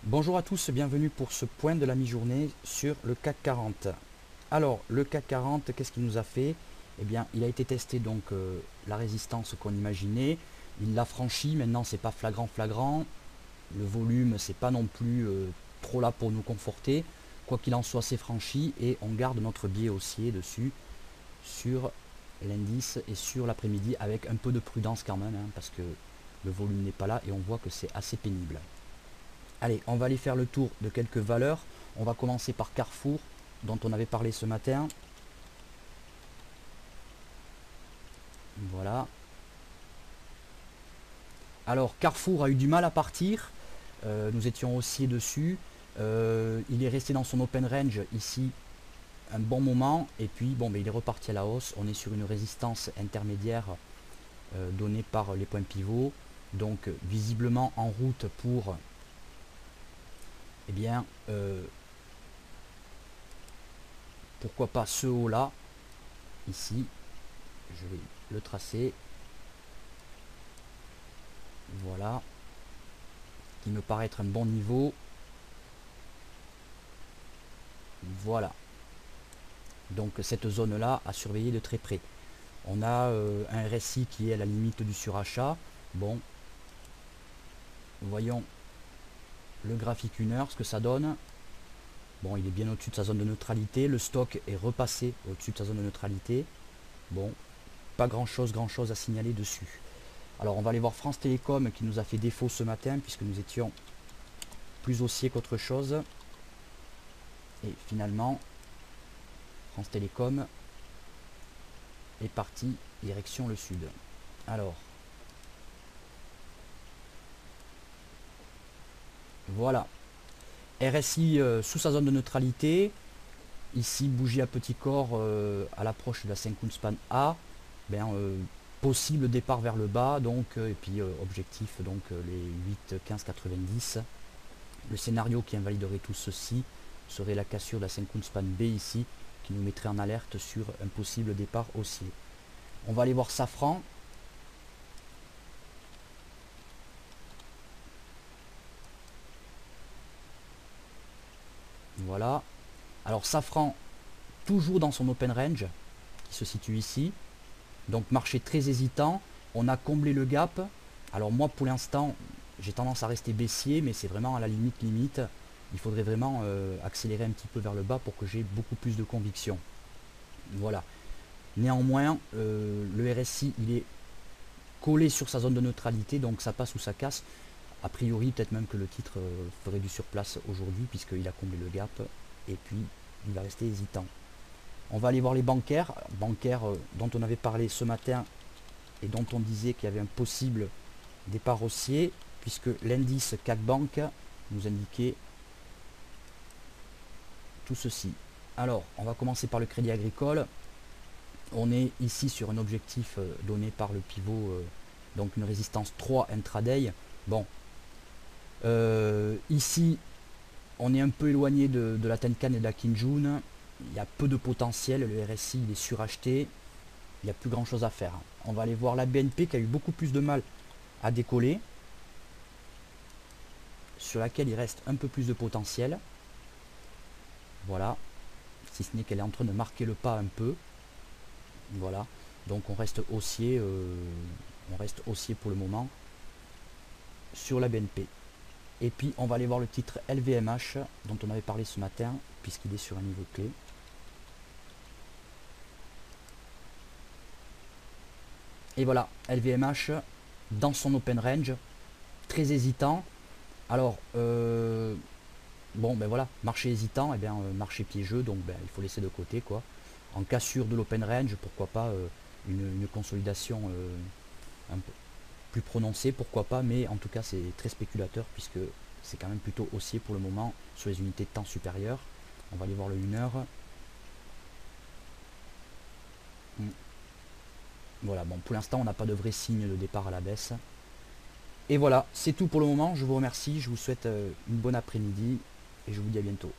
Bonjour à tous, bienvenue pour ce point de la mi-journée sur le CAC 40. Alors, le CAC 40, qu'est-ce qu'il nous a fait? Eh bien, il a été testé donc la résistance qu'on imaginait. Il l'a franchi, maintenant c'est pas flagrant. Le volume, c'est pas non plus trop là pour nous conforter. Quoi qu'il en soit, c'est franchi et on garde notre biais haussier dessus sur l'indice et sur l'après-midi avec un peu de prudence quand même, hein, parce que le volume n'est pas là et on voit que c'est assez pénible. Allez, on va aller faire le tour de quelques valeurs. On va commencer par Carrefour, dont on avait parlé ce matin. Voilà. Alors, Carrefour a eu du mal à partir. Nous étions haussiers dessus. Il est resté dans son open range ici un bon moment. Et puis, bon, ben, il est reparti à la hausse. On est sur une résistance intermédiaire donnée par les points pivots. Donc, visiblement en route pour, eh bien, pourquoi pas ce haut-là, ici. Je vais le tracer. Voilà. Qui me paraît être un bon niveau. Voilà. Donc cette zone-là à surveiller de très près. On a un RSI qui est à la limite du surachat. Bon. Voyons le graphique 1 heure, ce que ça donne. Bon, il est bien au-dessus de sa zone de neutralité. Le stock est repassé au-dessus de sa zone de neutralité. Bon, pas grand-chose à signaler dessus. Alors on va aller voir France Télécom qui nous a fait défaut ce matin puisque nous étions plus haussiers qu'autre chose. Et finalement, France Télécom est parti direction le sud. Alors, voilà. RSI sous sa zone de neutralité. Ici, bougie à petit corps à l'approche de la 5 span A. Ben, possible départ vers le bas, donc, et puis objectif, donc les 8,15,90. Le scénario qui invaliderait tout ceci serait la cassure de la 5 span B ici, qui nous mettrait en alerte sur un possible départ haussier. On va aller voir Safran. Voilà. Alors Safran, toujours dans son open range, qui se situe ici. Donc marché très hésitant. On a comblé le gap. Alors moi pour l'instant, j'ai tendance à rester baissier, mais c'est vraiment à la limite. Il faudrait vraiment accélérer un petit peu vers le bas pour que j'ai beaucoup plus de conviction. Voilà. Néanmoins, le RSI, il est collé sur sa zone de neutralité, donc ça passe ou ça casse. A priori, peut-être même que le titre ferait du surplace aujourd'hui, puisqu'il a comblé le gap, et puis il va rester hésitant. On va aller voir les bancaires, dont on avait parlé ce matin, et dont on disait qu'il y avait un possible départ haussier, puisque l'indice CAC Bank nous indiquait tout ceci. Alors, on va commencer par le Crédit Agricole. On est ici sur un objectif donné par le pivot, donc une résistance 3 intraday. Bon, ici, on est un peu éloigné de la Tenkan et de la Kinjun. Il y a peu de potentiel, le RSI il est suracheté. Il n'y a plus grand chose à faire. On va aller voir la BNP qui a eu beaucoup plus de mal à décoller, sur laquelle il reste un peu plus de potentiel. Voilà, si ce n'est qu'elle est en train de marquer le pas un peu. Voilà, donc on reste haussier pour le moment sur la BNP. Et puis on va aller voir le titre LVMH dont on avait parlé ce matin, puisqu'il est sur un niveau clé. Et voilà, LVMH dans son open range, très hésitant. Alors, bon ben voilà, marché hésitant, et bien marché piégeux, donc ben, il faut laisser de côté quoi. En cassure de l'open range, pourquoi pas une consolidation un peu plus prononcée, pourquoi pas, mais en tout cas c'est très spéculateur puisque c'est quand même plutôt haussier pour le moment sur les unités de temps supérieures. On va aller voir le 1 heure. Voilà, bon pour l'instant on n'a pas de vrai signe de départ à la baisse. Et voilà, c'est tout pour le moment, je vous remercie, je vous souhaite une bonne après-midi et je vous dis à bientôt.